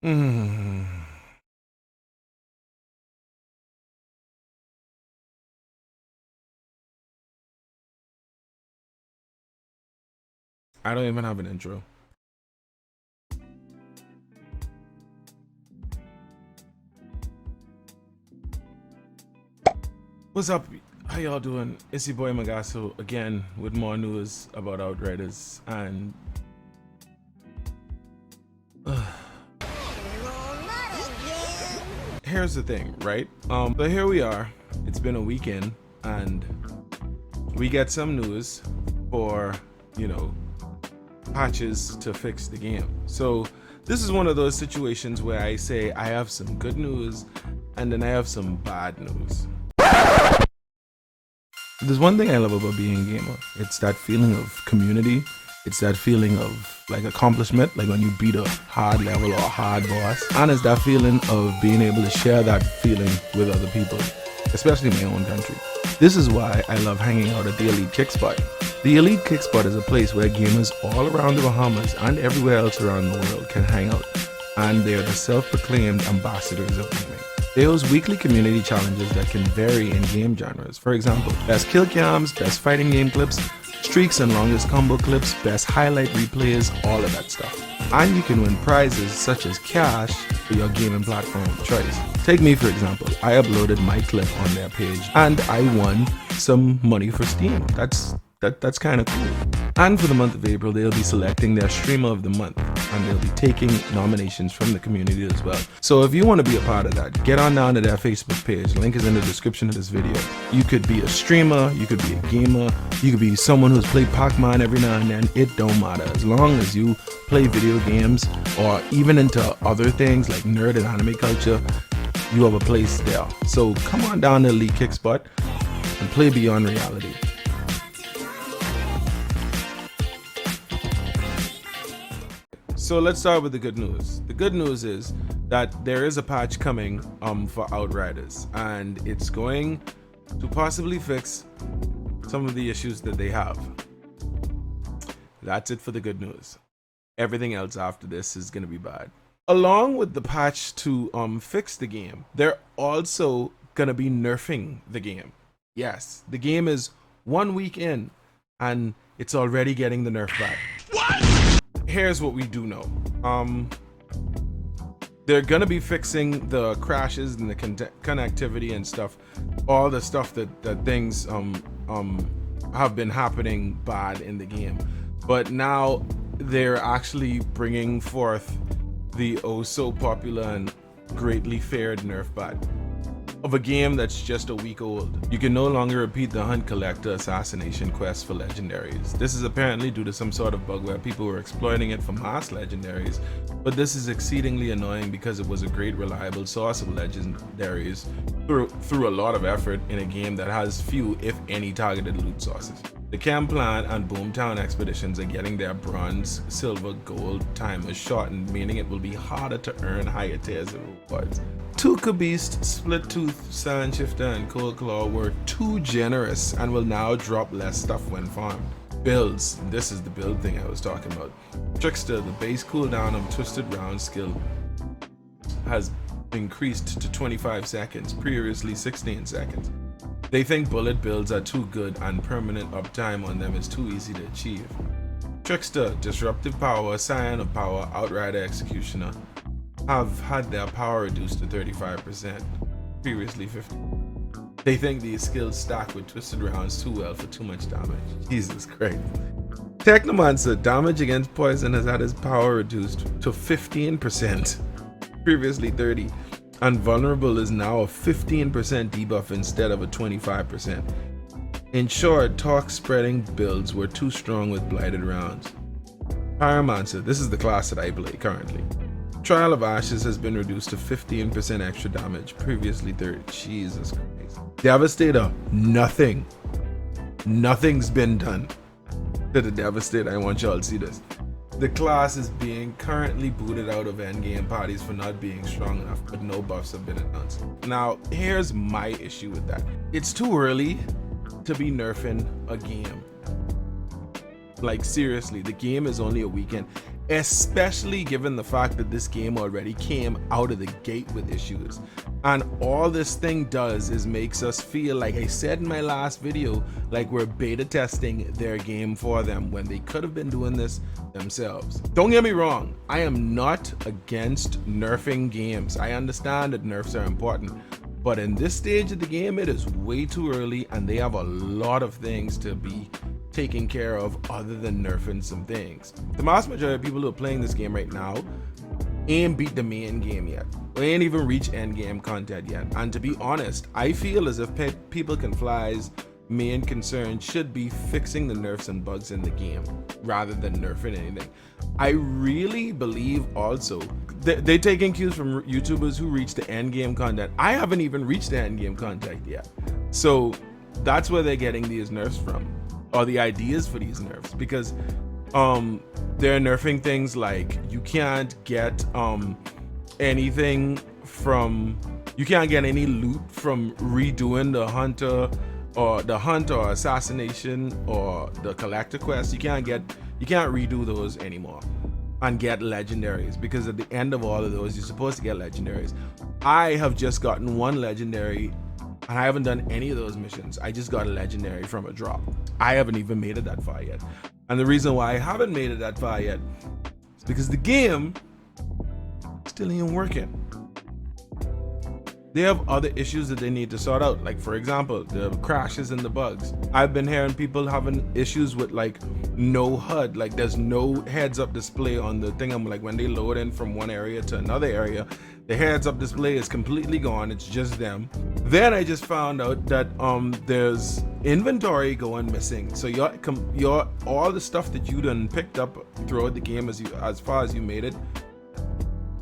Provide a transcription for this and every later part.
Hmm. I don't even have an intro. What's up? How y'all doing? It's your boy Magasso again with more news about Outriders. And here's the thing, right? So here we are. It's been a weekend, and we get some news for, patches to fix the game. So this is one of those situations where I say I have some good news and then I have some bad news. There's one thing I love about being a gamer. It's that feeling of community. It's that feeling of like accomplishment, like when you beat a hard level or a hard boss. And it's that feeling of being able to share that feeling with other people, especially in my own country. This is why I love hanging out at the Elite Kickspot. The Elite Kickspot is a place where gamers all around the Bahamas and everywhere else around the world can hang out. And they are the self-proclaimed ambassadors of gaming. They host weekly community challenges that can vary in game genres. For example, best kill cams, best fighting game clips, streaks and longest combo clips, best highlight replays, all of that stuff. And you can win prizes such as cash for your gaming platform of choice. Take me for example, I uploaded my clip on their page and I won some money for Steam. That's kind of cool. And for the month of April, they'll be selecting their streamer of the month, and they'll be taking nominations from the community as well. So if you want to be a part of that, get on down to their Facebook page. Link is in the description of this video. You could be a streamer, you could be a gamer, you could be someone who's played Pac-Man every now and then. It don't matter. As long as you play video games or even into other things like nerd and anime culture, you have a place there. So come on down to Elite Kickspot and play beyond reality. So let's start with the good news. The good news is that there is a patch coming for Outriders, and it's going to possibly fix some of the issues that they have. That's it for the good news. Everything else after this is going to be bad. Along with the patch to fix the game, they're also going to be nerfing the game. Yes, the game is 1 week in and it's already getting the nerf back. What? Here's what we do know. They're gonna be fixing the crashes and the connectivity and stuff, all the stuff that things have been happening bad in the game. But now they're actually bringing forth the oh so popular and greatly feared nerf patch of a game that's just a week old. You can no longer repeat the Hunt Collector assassination quest for Legendaries. This is apparently due to some sort of bug where people were exploiting it for mass Legendaries, but this is exceedingly annoying because it was a great reliable source of Legendaries through a lot of effort in a game that has few, if any, targeted loot sources. The Camp Plan and Boomtown expeditions are getting their bronze, silver, gold timers shortened, meaning it will be harder to earn higher tiers of rewards. Tuka Beast, Split Tooth, Sand Shifter, and Cold Claw were too generous and will now drop less stuff when farmed. Builds, this is the build thing I was talking about. Trickster, the base cooldown of Twisted Round skill has increased to 25 seconds, previously 16 seconds. They think bullet builds are too good and permanent uptime on them is too easy to achieve. Trickster, Disruptive Power, Scion of Power, Outrider Executioner have had their power reduced to 35%, previously 50%. They think these skills stack with Twisted Rounds too well for too much damage. Jesus Christ. Technomancer, damage against poison has had his power reduced to 15%, previously 30%, and Vulnerable is now a 15% debuff instead of a 25%. In short, talk spreading builds were too strong with Blighted Rounds. Pyromancer, this is the class that I play currently. Trial of Ashes has been reduced to 15% extra damage, previously 30%. Jesus Christ. Devastator, nothing. Nothing's been done to the Devastator. I want y'all to see this. The class is being currently booted out of endgame parties for not being strong enough, but no buffs have been announced. Now, here's my issue with that. It's too early to be nerfing a game. Like seriously, the game is only a weekend. especially given the fact that this game already came out of the gate with issues. And all this thing does is makes us feel, like I said in my last video, like we're beta testing their game for them when they could have been doing this themselves. Don't get me wrong, I am not against nerfing games. I understand that nerfs are important, but in this stage of the game, it is way too early and they have a lot of things to be taken care of other than nerfing some things. The vast majority of people who are playing this game right now ain't beat the main game yet. They ain't even reached end game content yet. And to be honest, I feel as if People Can Fly's main concern should be fixing the nerfs and bugs in the game rather than nerfing anything. I really believe also they're taking cues from YouTubers who reach the end game content. I haven't even reached the end game content yet. So that's where they're getting these nerfs from, or the ideas for these nerfs, because they're nerfing things like you can't get anything from, you can't get any loot from redoing the hunter or assassination or the collector quest. You can't redo those anymore and get legendaries, because at the end of all of those you're supposed to get legendaries. I have just gotten one legendary and I haven't done any of those missions. I just got a legendary from a drop. I haven't even made it that far yet. And the reason why I haven't made it that far yet is because the game still ain't working. They have other issues that they need to sort out. Like, for example, the crashes and the bugs. I've been hearing people having issues with like no HUD, like there's no heads up display on the thing. I'm like, when they load in from one area to another area, the heads up display is completely gone. It's just them. Then I just found out that there's inventory going missing. So your all the stuff that you done picked up throughout the game as far as you made it,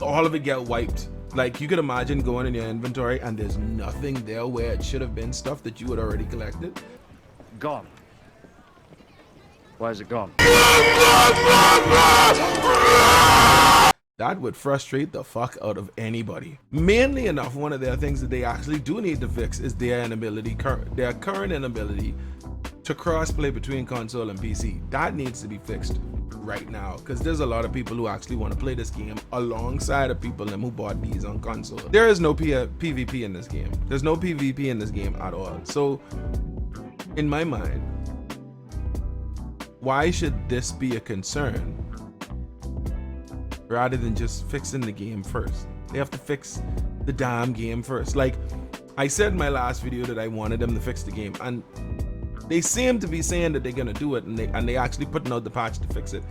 all of it get wiped. Like, you could imagine going in your inventory and there's nothing there where it should have been, stuff that you had already collected. Gone. Why is it gone? That would frustrate the fuck out of anybody. Mainly enough, one of their things that they actually do need to fix is their current inability to crossplay between console and PC. That needs to be fixed right now, because there's a lot of people who actually want to play this game alongside of people who bought these on console. There is no PvP in this game. There's no PvP in this game at all. So in my mind, why should this be a concern rather than just fixing the game first? They have to fix the damn game first. Like I said in my last video that I wanted them to fix the game, and they seem to be saying that they're gonna do it, and they actually putting out the patch to fix it.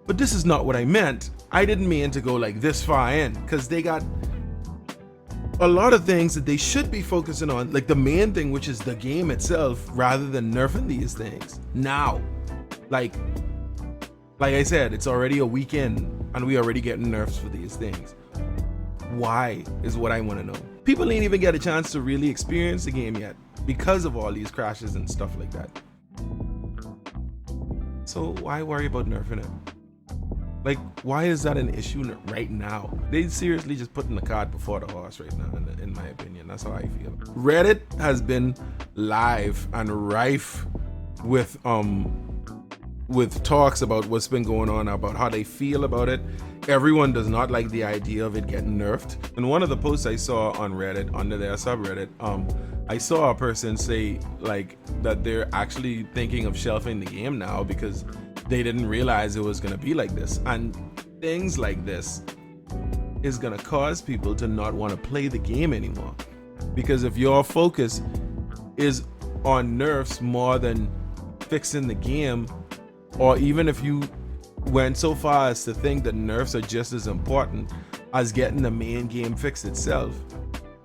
But this is not what I meant. I didn't mean to go like this far in, because they got a lot of things that they should be focusing on, like the main thing, which is the game itself, rather than nerfing these things now. Like I said, it's already a weekend and we already getting nerfs for these things. Why is what I want to know. People ain't even get a chance to really experience the game yet because of all these crashes and stuff like that. So why worry about nerfing it? Like, why is that an issue right now? They seriously just putting the cart before the horse right now, in my opinion. That's how I feel. Reddit has been live and rife with talks about what's been going on, about how they feel about it. Everyone does not like the idea of it getting nerfed. And one of the posts I saw on Reddit, under their subreddit, I saw a person say like that they're actually thinking of shelving the game now because they didn't realize it was going to be like this. And things like this is going to cause people to not want to play the game anymore. Because if your focus is on nerfs more than fixing the game, or even if you went so far as to think that nerfs are just as important as getting the main game fixed itself,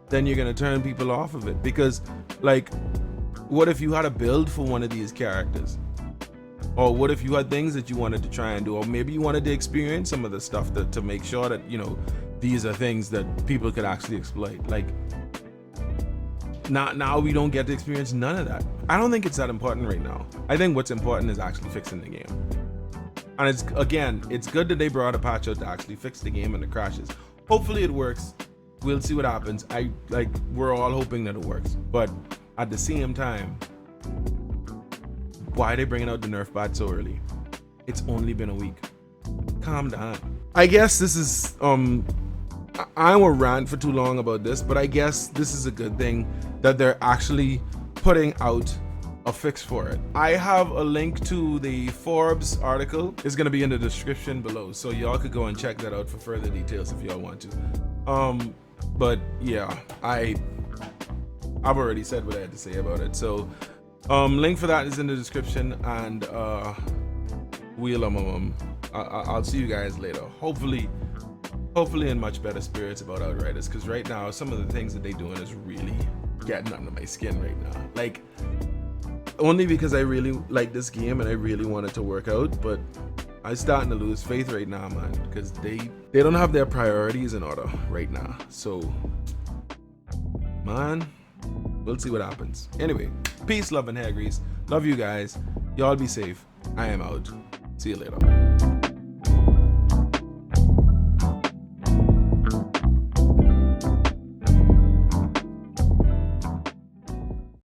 then you're going to turn people off of it. Because like, what if you had a build for one of these characters? Or what if you had things that you wanted to try and do? Or maybe you wanted to experience some of the stuff to make sure that, you know, these are things that people could actually exploit. Like, now we don't get to experience none of that. I don't think it's that important right now. I think what's important is actually fixing the game. And it's good that they brought a patch out to actually fix the game and the crashes. Hopefully it works. We'll see what happens. We're all hoping that it works. But at the same time, why are they bringing out the nerf bat so early? It's only been a week. calm down. I guess this is I won't rant for too long about this, but I guess this is a good thing that they're actually putting out a fix for it. I have a link to the Forbes article. It's gonna be in the description below, so y'all could go and check that out for further details if y'all want to. But yeah, I've already said what I had to say about it. So link for that is in the description, and I'll see you guys later. Hopefully in much better spirits about Outriders, because right now some of the things that they doing is really getting under my skin right now. Like, only because I really like this game and I really want it to work out, but I'm starting to lose faith right now, man, because they don't have their priorities in order right now. So, man, we'll see what happens. Anyway, peace, love, and hair grease. Love you guys. Y'all be safe. I am out. See you later.